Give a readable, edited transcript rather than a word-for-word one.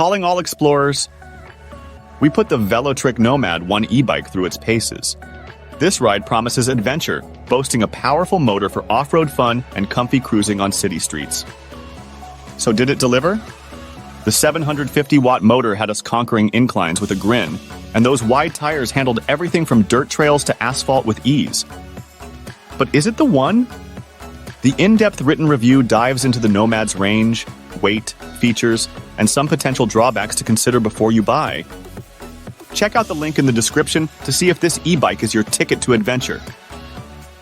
Calling all explorers, we put the Velotric Nomad 1 e-bike through its paces. This ride promises adventure, boasting a powerful motor for off-road fun and comfy cruising on city streets. So did it deliver? The 750-watt motor had us conquering inclines with a grin, and those wide tires handled everything from dirt trails to asphalt with ease. But is it the one? The in-depth written review dives into the Nomad's range, weight, features, and some potential drawbacks to consider before you buy. Check out the link in the description to see if this e-bike is your ticket to adventure.